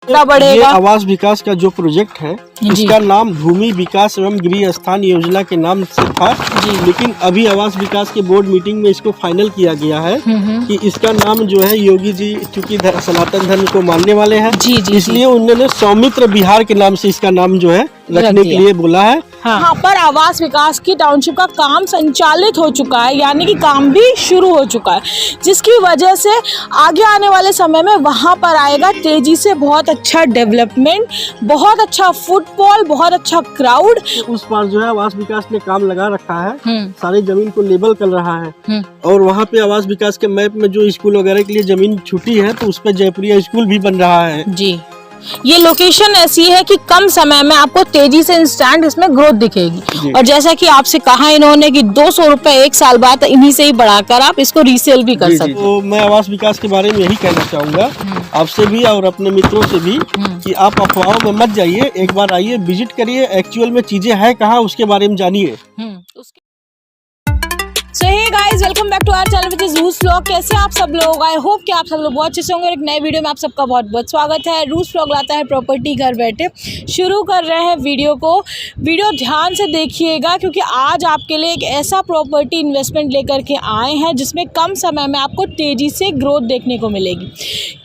ये आवास विकास का जो प्रोजेक्ट है इसका नाम भूमि विकास एवं गृह स्थान योजना के नाम से था, लेकिन अभी आवास विकास के बोर्ड मीटिंग में इसको फाइनल किया गया है कि इसका नाम जो है योगी जी चूंकि सनातन धर्म को मानने वाले हैं इसलिए उन्होंने सौमित्र विहार के नाम से इसका नाम जो है रखने के लिए बोला है। यहाँ पर आवास विकास की टाउनशिप का काम संचालित हो चुका है, यानी कि काम भी शुरू हो चुका है, जिसकी वजह से आगे आने वाले समय में वहाँ पर आएगा तेजी से बहुत अच्छा डेवलपमेंट, बहुत अच्छा फुटफॉल, बहुत अच्छा क्राउड। उस पार जो है आवास विकास ने काम लगा रखा है, सारी जमीन को लेबल कर रहा है और वहाँ पे आवास विकास के मैप में जो स्कूल वगैरह के लिए जमीन छूटी है तो उस पर जयपुरिया स्कूल भी बन रहा है। जी, ये लोकेशन ऐसी है कि कम समय में आपको तेजी से इंस्टेंट इसमें ग्रोथ दिखेगी और जैसा कि आपसे कहा इन्होंने कि 200 रुपए एक साल बाद इन्हीं से ही बढ़ाकर आप इसको रीसेल भी कर सकते हो। तो मैं आवास विकास के बारे में यही कहना चाहूँगा आपसे भी और अपने मित्रों से भी कि आप अफवाहों में मत जाइए, एक बार आइए, विजिट करिए, एक्चुअल में चीजें हैं कहाँ उसके बारे में जानिए। So hey guys, welcome back to our channel which is रूस व्लॉग। कैसे आप सब लोग? आई होप कि आप सब लोग बहुत अच्छे से होंगे और एक नए वीडियो में आप सबका बहुत बहुत स्वागत है। रूस व्लॉग लाता है प्रॉपर्टी घर बैठे। शुरू कर रहे हैं वीडियो को। वीडियो ध्यान से देखिएगा क्योंकि आज आपके लिए एक ऐसा प्रॉपर्टी इन्वेस्टमेंट लेकर के आए हैं जिसमें कम समय में आपको तेज़ी से ग्रोथ देखने को मिलेगी।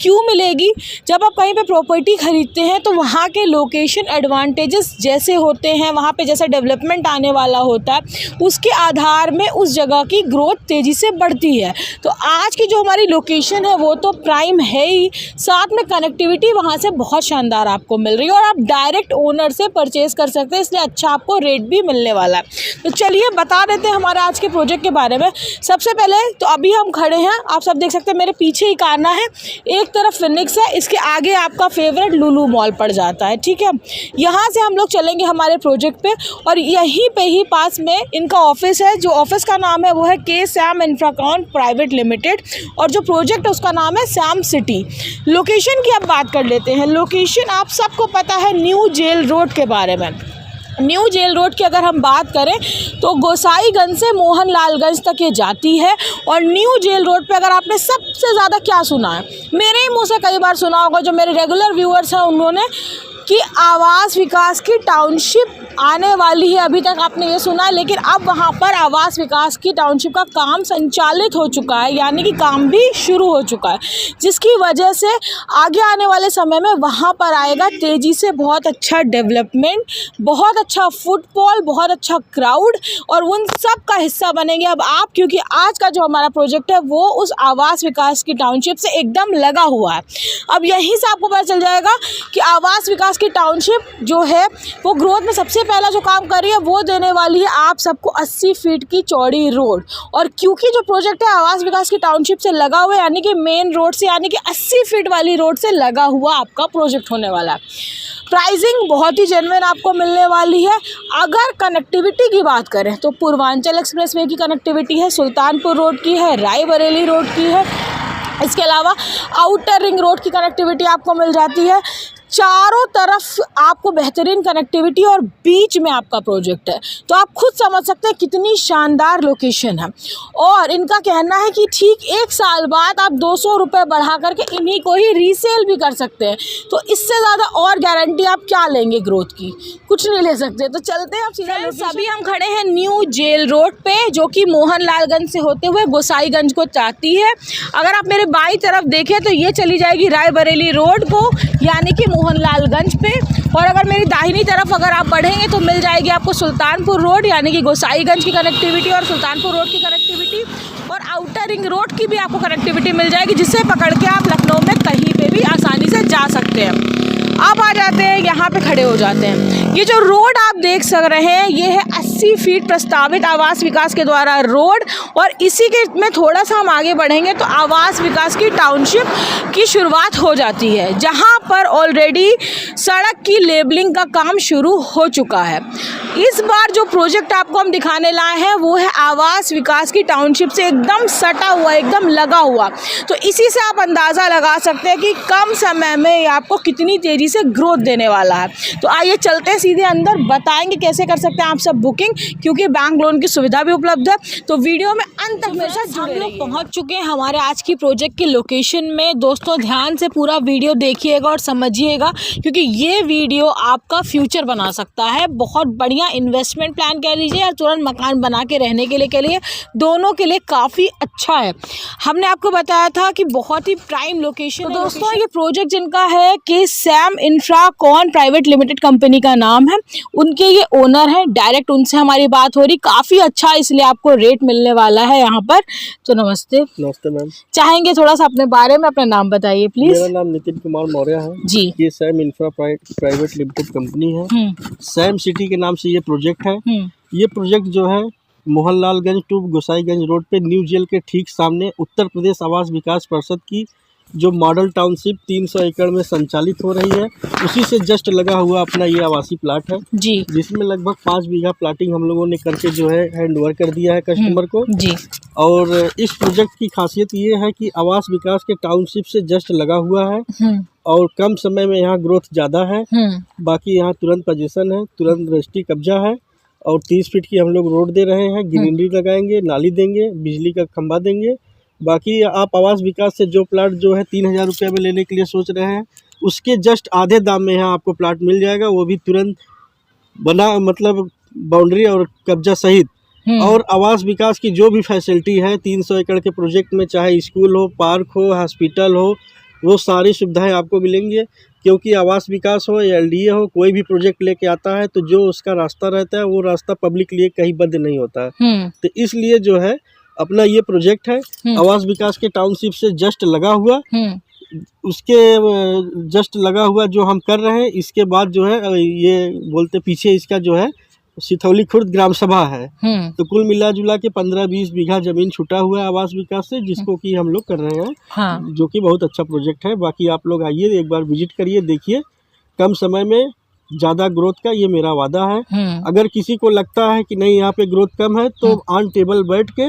क्यों मिलेगी? जब आप कहीं पर प्रॉपर्टी खरीदते हैं तो वहाँ के लोकेशन एडवांटेजेस जैसे होते हैं, वहाँ पर जैसा डेवलपमेंट आने वाला होता है उसके आधार में उस जगह की ग्रोथ तेजी से बढ़ती है। तो आज की जो हमारी लोकेशन है वो तो प्राइम है ही, साथ में कनेक्टिविटी वहाँ से बहुत शानदार आपको मिल रही है और आप डायरेक्ट ओनर से परचेज कर सकते हैं, इसलिए अच्छा आपको रेट भी मिलने वाला है। तो चलिए बता देते हैं हमारे आज के प्रोजेक्ट के बारे में। सबसे पहले तो अभी हम खड़े हैं, आप सब देख सकते हैं मेरे पीछे ही काना है, एक तरफ फिनिक्स है, इसके आगे आपका फेवरेट लुलु मॉल पड़ जाता है। ठीक है, यहाँ से हम लोग चलेंगे हमारे प्रोजेक्ट पे और यहीं पे ही पास में इनका ऑफिस है। जो ऑफिस का नाम है वो है के सैम इंफ्राकॉन प्राइवेट लिमिटेड और जो प्रोजेक्ट है उसका नाम है सैम सिटी। लोकेशन की अब बात कर लेते हैं। लोकेशन आप सबको पता है न्यू जेल रोड के बारे में। न्यू जेल रोड की अगर हम बात करें तो गोसाईगंज से मोहनलालगंज तक ये जाती है और न्यू जेल रोड पे अगर आपने सबसे ज़्यादा क्या सुना है, मेरे ही मुँह से कई बार सुना होगा, जो मेरे रेगुलर व्यूअर्स हैं उन्होंने, कि आवास विकास की टाउनशिप आने वाली है। अभी तक आपने ये सुना है, लेकिन अब वहाँ पर आवास विकास की टाउनशिप का काम संचालित हो चुका है, यानी कि काम भी शुरू हो चुका है, जिसकी वजह से आगे आने वाले समय में वहाँ पर आएगा तेज़ी से बहुत अच्छा डेवलपमेंट, बहुत अच्छा फुटफॉल, बहुत अच्छा क्राउड और उन सब का हिस्सा बनेंगे अब आप, क्योंकि आज का जो हमारा प्रोजेक्ट है वो उस आवास विकास की टाउनशिप से एकदम लगा हुआ है। अब यहीं से आपको पता चल जाएगा कि आवास विकास की टाउनशिप जो है वो ग्रोथ में सबसे पहला जो काम कर रही है वो देने वाली है आप सबको 80 फीट की चौड़ी रोड। और क्योंकि जो प्रोजेक्ट है आवास विकास की टाउनशिप से लगा हुआ है, यानी कि मेन रोड से, यानी कि 80 फीट वाली रोड से लगा हुआ आपका प्रोजेक्ट होने वाला है। प्राइसिंग बहुत ही जेन्युइन आपको मिलने वाली है। अगर कनेक्टिविटी की बात करें तो पूर्वांचल एक्सप्रेसवे की कनेक्टिविटी है, सुल्तानपुर रोड की है, रायबरेली रोड की है, इसके अलावा आउटर रिंग रोड की कनेक्टिविटी आपको मिल जाती है। चारों तरफ आपको बेहतरीन कनेक्टिविटी और बीच में आपका प्रोजेक्ट है, तो आप खुद समझ सकते हैं कितनी शानदार लोकेशन है। और इनका कहना है कि ठीक एक साल बाद आप 200 रुपये बढ़ा करके इन्हीं को ही रीसेल भी कर सकते हैं। तो इससे ज़्यादा और गारंटी आप क्या लेंगे ग्रोथ की? कुछ नहीं ले सकते। तो चलते हैं आप सीधा। अभी हम खड़े हैं न्यू जेल रोड पे, जो कि मोहनलालगंज से होते हुए गोसाईगंज को जाती है। अगर आप मेरे बाईं तरफ देखें तो ये चली जाएगी रायबरेली रोड को, यानी कि मोहनलालगंज पे, और अगर मेरी दाहिनी तरफ अगर आप बढ़ेंगे तो मिल जाएगी आपको सुल्तानपुर रोड, यानी कि गोसाईगंज की कनेक्टिविटी और सुल्तानपुर रोड की कनेक्टिविटी, और आउटर रिंग रोड की भी आपको कनेक्टिविटी मिल जाएगी, जिससे पकड़ के आप लखनऊ में कहीं पे भी आसानी से जा सकते हैं। अब आ जाते हैं यहाँ पे खड़े हो जाते हैं। ये जो रोड आप देख सक रहे हैं ये है 80 फीट प्रस्तावित आवास विकास के द्वारा रोड, और इसी के में थोड़ा सा हम आगे बढ़ेंगे तो आवास विकास की टाउनशिप की शुरुआत हो जाती है, जहाँ पर ऑलरेडी सड़क की लेबलिंग का काम शुरू हो चुका है। इस बार जो प्रोजेक्ट आपको हम दिखाने लाए हैं वो है आवास विकास की टाउनशिप से एकदम सटा हुआ, एकदम लगा हुआ। तो इसी से आप अंदाज़ा लगा सकते हैं कि कम समय में ये आपको कितनी तेज़ी से ग्रोथ देने वाला है। तो आइए चलते हैं सीधे अंदर, बताएंगे कैसे कर सकते हैं आप सब बुकिंग, क्योंकि बैंक लोन की सुविधा भी उपलब्ध है। तो वीडियो में अंत तक मेरे साथ जुड़े रहिए। पहुंच चुके हैं हमारे आज की प्रोजेक्ट के लोकेशन में। दोस्तों ध्यान से पूरा वीडियो देखिएगा और समझिएगा, क्योंकि ये वीडियो आपका फ्यूचर बना सकता है। बहुत बढ़िया इन्वेस्टमेंट प्लान कह लीजिए या तुरंत मकान बना के रहने के लिए दोनों के लिए काफ़ी अच्छा है। हमने आपको बताया था कि बहुत ही प्राइम लोकेशन है। दोस्तों ये प्रोजेक्ट जिनका है कि Sam Infracon private limited company का नाम है, उनके ये ओनर हैं। डायरेक्ट उनसे हमारी बात हो रही, काफ़ी अच्छा इसलिए आपको रेट मिलने वाला है यहाँ पर। तो नमस्ते। नमस्ते मैम। चाहेंगे थोड़ा सा अपने बारे में अपना नाम बताइए प्लीज। मेरा नाम नितिन कुमार मौर्य है जी। ये Sam infra private limited company है। सैम सिटी के नाम से ये प्रोजेक्ट है। ये प्रोजेक्ट जो है मोहनलालगंज टू गोसाईगंज रोड पे न्यू जेल के ठीक सामने उत्तर प्रदेश आवास विकास परिषद की जो मॉडल टाउनशिप 300 एकड़ में संचालित हो रही है, उसी से जस्ट लगा हुआ अपना ये आवासीय प्लाट है जी, जिसमें लगभग 5 बीघा प्लाटिंग हम लोगों ने करके जो है हैंड ओवर कर दिया है कस्टमर को जी। और इस प्रोजेक्ट की खासियत ये है कि आवास विकास के टाउनशिप से जस्ट लगा हुआ है और कम समय में यहाँ ग्रोथ ज़्यादा है। बाकी यहाँ तुरंत पोजीशन है, तुरंत रजिस्ट्री कब्जा है और 30 फीट की हम लोग रोड दे रहे हैं, ग्रीनरी लगाएंगे, नाली देंगे, बिजली का खंभा देंगे। बाकी आप आवास विकास से जो प्लाट जो है 3000 रुपये में लेने के लिए सोच रहे हैं, उसके जस्ट आधे दाम में यहाँ आपको प्लाट मिल जाएगा, वो भी तुरंत बना, मतलब बाउंड्री और कब्जा सहित। और आवास विकास की जो भी फैसिलिटी है 300 एकड़ के प्रोजेक्ट में, चाहे स्कूल हो, पार्क हो, हॉस्पिटल हो, वो सारी सुविधाएं आपको मिलेंगी। क्योंकि आवास विकास हो या LDA हो, कोई भी प्रोजेक्ट लेके आता है तो जो उसका रास्ता रहता है वो रास्ता पब्लिक लिए कहीं बंद नहीं होता है। तो इसलिए जो है अपना ये प्रोजेक्ट है आवास विकास के टाउनशिप से जस्ट लगा हुआ, उसके जस्ट लगा हुआ जो हम कर रहे हैं। इसके बाद जो है ये बोलते पीछे इसका जो है सिथौली खुर्द ग्राम सभा है। तो कुल मिला जुला के 15-20 बीघा जमीन छूटा हुआ है आवास विकास से, जिसको कि हम लोग कर रहे हैं, जो कि बहुत अच्छा प्रोजेक्ट है। बाकी आप लोग आइए, एक बार विजिट करिए, देखिए। कम समय में ज़्यादा ग्रोथ का ये मेरा वादा है। अगर किसी को लगता है कि नहीं यहाँ पे ग्रोथ कम है तो ऑन टेबल बैठ के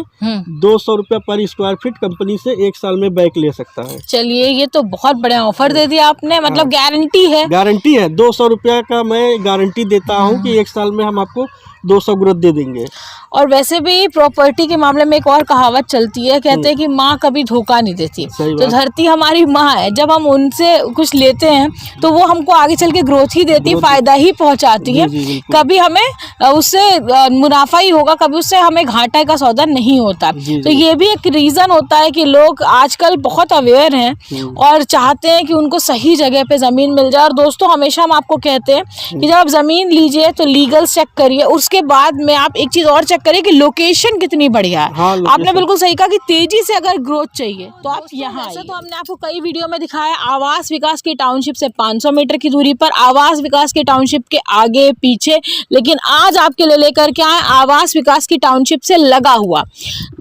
200 रुपया पर स्क्वायर फीट कंपनी से 1 साल में बैक ले सकता है। चलिए ये तो बहुत बड़ा ऑफर दे दिया आपने, मतलब गारंटी है। गारंटी है 200 रुपया का मैं गारंटी देता हूँ कि 1 साल में हम आपको 200 ग्रोथ दे देंगे। और वैसे भी प्रॉपर्टी के मामले में एक और कहावत चलती है, कहते हैं कि माँ कभी धोखा नहीं देती। तो धरती हमारी माँ है, जब हम उनसे कुछ लेते हैं तो वो हमको आगे चल के ग्रोथ ही देती, फायदा ही पहुंचाती है। कभी हमें उससे मुनाफा ही होगा, कभी उससे हमें घाटा का सौदा नहीं होता। तो ये भी एक रीजन होता है कि लोग आजकल बहुत अवेयर हैं और चाहते हैं कि उनको सही जगह पे जमीन मिल जाए। और दोस्तों हमेशा हम आपको कहते हैं कि जब आप जमीन लीजिए तो लीगल चेक करिए, उसके बाद में आप एक चीज और चेक करिए कि लोकेशन कितनी बढ़िया है। आपने बिल्कुल सही कहा कि तेजी से अगर ग्रोथ चाहिए तो आप यहाँ आइए। तो हमने आपको कई वीडियो में दिखाया आवास विकास की टाउनशिप से 500 मीटर की दूरी पर, आवास विकास की टाउनशिप के आगे पीछे, लेकिन आज आपके लिए लेकर के आए आवास विकास की टाउनशिप से लगा हुआ।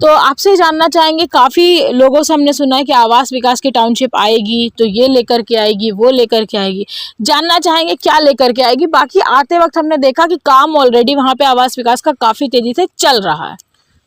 तो आपसे जानना चाहेंगे, काफी लोगों से हमने सुना है कि आवास विकास की टाउनशिप आएगी तो ये लेकर के आएगी, वो लेकर के आएगी, जानना चाहेंगे क्या लेकर के आएगी। बाकी आते वक्त हमने देखा कि काम ऑलरेडी वहाँ पे आवास विकास का काफी तेजी से चल रहा है।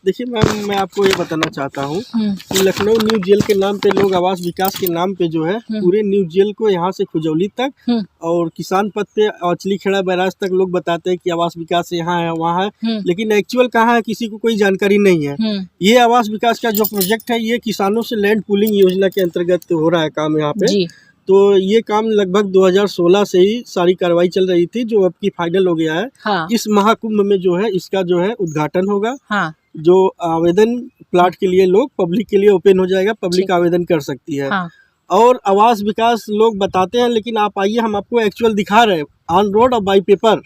देखिए मैम, मैं आपको ये बताना चाहता हूँ कि लखनऊ न्यू जेल के नाम पे लोग आवास विकास के नाम पे जो है पूरे न्यू जेल को यहाँ से खुजौली तक और किसान पथ पे औचली खेड़ा बैराज तक लोग बताते हैं कि आवास विकास यहाँ है वहाँ है, लेकिन एक्चुअल कहाँ है किसी को कोई जानकारी नहीं है। ये आवास विकास का जो प्रोजेक्ट है ये किसानों से लैंड पूलिंग योजना के अंतर्गत हो रहा है काम यहाँ पे। तो ये काम लगभग 2016 से ही सारी कार्रवाई चल रही थी, जो अब की फाइनल हो गया है। इस महाकुंभ में जो है इसका जो है उद्घाटन होगा। जो आवेदन प्लाट के लिए लोग पब्लिक के लिए ओपन हो जाएगा, पब्लिक आवेदन कर सकती है। और आवास विकास लोग बताते हैं, लेकिन आप आइए, हम आपको एक्चुअल दिखा रहे हैं ऑन रोड और बाई पेपर।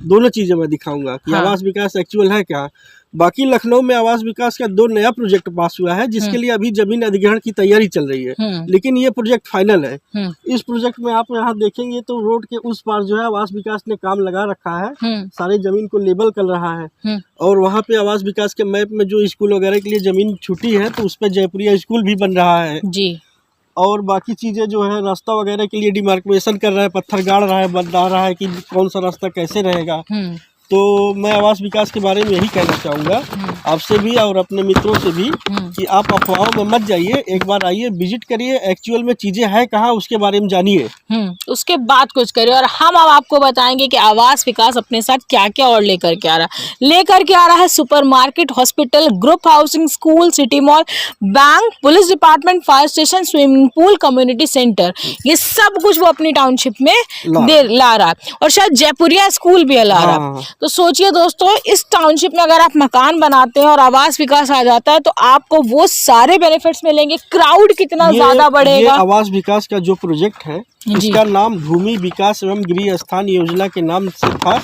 दोनों चीजें मैं दिखाऊंगा कि आवास विकास एक्चुअल है क्या। बाकी लखनऊ में आवास विकास का 2 नया प्रोजेक्ट पास हुआ है, जिसके लिए अभी जमीन अधिग्रहण की तैयारी चल रही है, लेकिन ये प्रोजेक्ट फाइनल है। इस प्रोजेक्ट में आप यहाँ देखेंगे तो रोड के उस पार जो है आवास विकास ने काम लगा रखा है, सारे जमीन को लेबल कर रहा है। और वहाँ पे आवास विकास के मैप में जो स्कूल वगैरह के लिए जमीन छूटी है तो उस पर जयपुरिया स्कूल भी बन रहा है जी। और बाकी चीजें जो है रास्ता वगैरह के लिए डिमार्केशन कर रहा है, पत्थर गाड़ रहा है, बता रहा है कि कौन सा रास्ता कैसे रहेगा। तो मैं आवास विकास के बारे में यही कहना चाहूँगा आपसे भी और अपने मित्रों से भी कि आप अफवाहों में मत जाइए, एक बार आइए, विजिट करिए, एक्चुअल में चीज़ें हैं कहाँ उसके बारे में जानिए, उसके बाद कुछ करिए। और हम अब आपको बताएंगे कि आवास विकास अपने साथ क्या क्या और लेकर के आ रहा है supermarket, hospital, group housing, school, city mall, bank, police department, fire station, swimming pool, community centre, ये सब कुछ वो अपनी टाउनशिप में ला रहा है। और शायद जयपुरिया स्कूल भी ला रहा है। तो सोचिए दोस्तों, इस टाउनशिप में अगर आप मकान बनाते हैं और आवास विकास आ जाता है तो आपको वो सारे बेनिफिट्स मिलेंगे। क्राउड कितना ज्यादा बढ़ेगा। ये आवास विकास का जो प्रोजेक्ट है इसका नाम भूमि विकास एवं गृह स्थान योजना के नाम से था,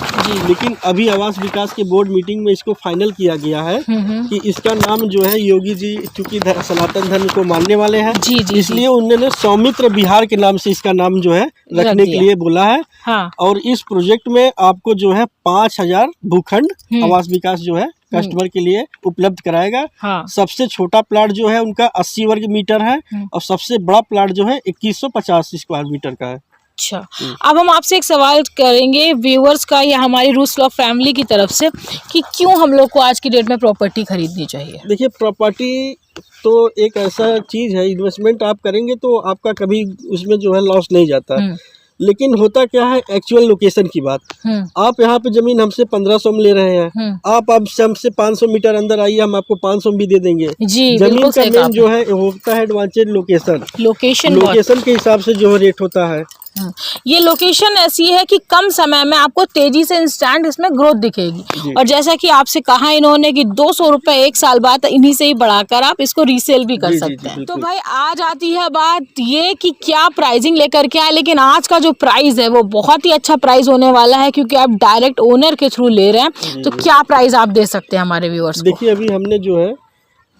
लेकिन अभी आवास विकास के बोर्ड मीटिंग में इसको फाइनल किया गया है कि इसका नाम जो है योगी जी चूंकि सनातन धर्म को मानने वाले हैं, इसलिए उन्होंने सौमित्र विहार के नाम से इसका नाम जो है रखने के लिए बोला है। और इस प्रोजेक्ट में आपको जो है 5000 भूखंड आवास विकास जो है कस्टमर के लिए उपलब्ध कराएगा। सबसे छोटा प्लाट जो है उनका 80 वर्ग मीटर है और सबसे बड़ा प्लाट जो है 2150 स्क्वायर मीटर का है। अच्छा, अब हम आपसे एक सवाल करेंगे व्यूअर्स का या हमारी रूस व्लॉग फैमिली की तरफ से कि क्यों हम लोग को आज की डेट में प्रॉपर्टी खरीदनी चाहिए। देखिए, प्रॉपर्टी तो एक ऐसा चीज है, इन्वेस्टमेंट आप करेंगे तो आपका कभी उसमें जो है लॉस नहीं जाता, लेकिन होता क्या है एक्चुअल लोकेशन की बात। आप यहाँ पे जमीन हमसे 1500 में ले रहे हैं, आप अब हमसे 500 मीटर अंदर आइए, हम आपको 500 भी दे देंगे। जमीन का मेन जो है होता है एडवांटेज लोकेशन के हिसाब से जो रेट होता है। ये लोकेशन ऐसी है कि कम समय में आपको तेजी से इंस्टेंट इसमें ग्रोथ दिखेगी। और जैसा कि आपसे कहा इन्होंने कि 200 रुपए एक साल बाद इन्हीं से ही बढ़ाकर आप इसको रीसेल भी कर सकते हैं। तो भाई आज आती है बात ये कि क्या प्राइसिंग लेकर के आए, लेकिन आज का जो प्राइस है वो बहुत ही अच्छा प्राइस होने वाला है क्योंकि आप डायरेक्ट ओनर के थ्रू ले रहे हैं। तो क्या प्राइस आप दे सकते हैं हमारे व्यूअर्स को? देखिए, अभी हमने जो है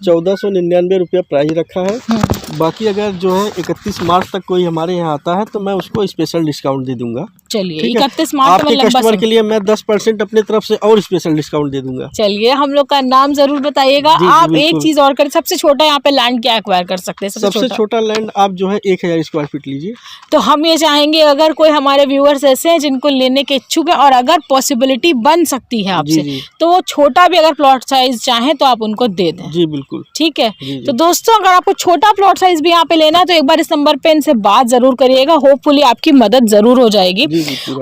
1499 रुपया प्राइस रखा है। बाकी अगर जो है 31 मार्च तक कोई हमारे यहाँ आता है तो मैं उसको स्पेशल डिस्काउंट दे दूंगा। चलिए, 31 मार्च आपके कस्टमर के लिए मैं 10% अपने तरफ से और स्पेशल डिस्काउंट दे दूंगा। चलिए, हम लोग का नाम जरूर बताइएगा। आप एक चीज और करें, सबसे छोटा यहाँ पे लैंड क्या एक्वायर कर सकते हैं? सबसे छोटा लैंड आप जो है 1000 स्क्वायर फीट लीजिए। तो हम ये चाहेंगे अगर कोई हमारे व्यूअर्स ऐसे हैं जिनको लेने के इच्छुक है और अगर पॉसिबिलिटी बन सकती है आपसे तो वो छोटा भी अगर प्लॉट साइज चाहे तो आप उनको दे दें। जी बिल्कुल, ठीक है। तो दोस्तों, अगर आपको छोटा प्लॉट साइज भी यहाँ पे लेना है तो एक बार इस नंबर पे इनसे बात जरूर करिएगा, होपफुली आपकी मदद जरूर हो जाएगी।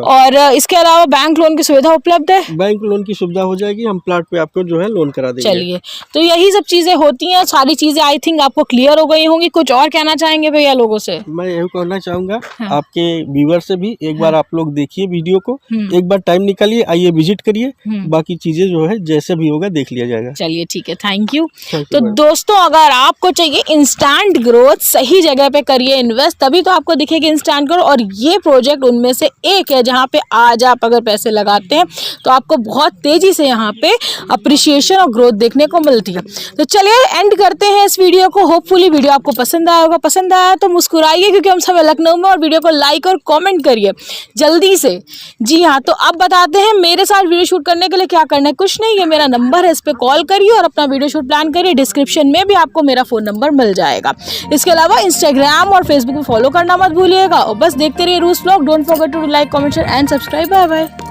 और इसके अलावा बैंक लोन की सुविधा उपलब्ध है। बैंक लोन की सुविधा हो जाएगी, हम प्लॉट पे आपको जो है लोन करा देंगे। चलिए, तो यही सब चीजें होती हैं, सारी चीजें आई थिंक आपको क्लियर हो गई होंगी। कुछ और कहना चाहेंगे भैया लोगों से? मैं यही कहना चाहूंगा आपके व्यूअर से भी, एक बार आप लोग देखिए वीडियो को, एक बार टाइम निकालिए, आइए विजिट करिए, बाकी चीजें जो है जैसे भी होगा देख लिया जाएगा। चलिए ठीक है, थैंक यू। तो दोस्तों, अगर आपको चाहिए इंस्टेंट ग्रोथ, सही जगह पे करिए इन्वेस्ट, तभी तो आपको दिखेगी इंस्टेंट ग्रोथ। और ये प्रोजेक्ट उनमें से एक है जहाँ पे आज आप अगर पैसे लगाते हैं तो आपको बहुत तेजी से यहाँ पे अप्रिशिएशन और ग्रोथ देखने को मिलती है। तो चलिए एंड करते हैं इस वीडियो को। होपफुली वीडियो आपको पसंद आया होगा। पसंद आया तो मुस्कुराइए क्योंकि हम सब लखनऊ में, और वीडियो को लाइक और कमेंट करिए जल्दी से। जी हाँ, तो अब बताते हैं मेरे साथ वीडियो शूट करने के लिए क्या करना है। कुछ नहीं, ये मेरा नंबर है, इस पर कॉल करिए और अपना वीडियो शूट प्लान करिए। डिस्क्रिप्शन में भी आपको मेरा फ़ोन नंबर मिल जाएगा। इसके अलावा इंस्टाग्राम और फेसबुक पे फॉलो करना मत भूलिएगा। और बस देखते रहिए रूस vlog. Don't forget to like, comment, share and subscribe. Bye bye.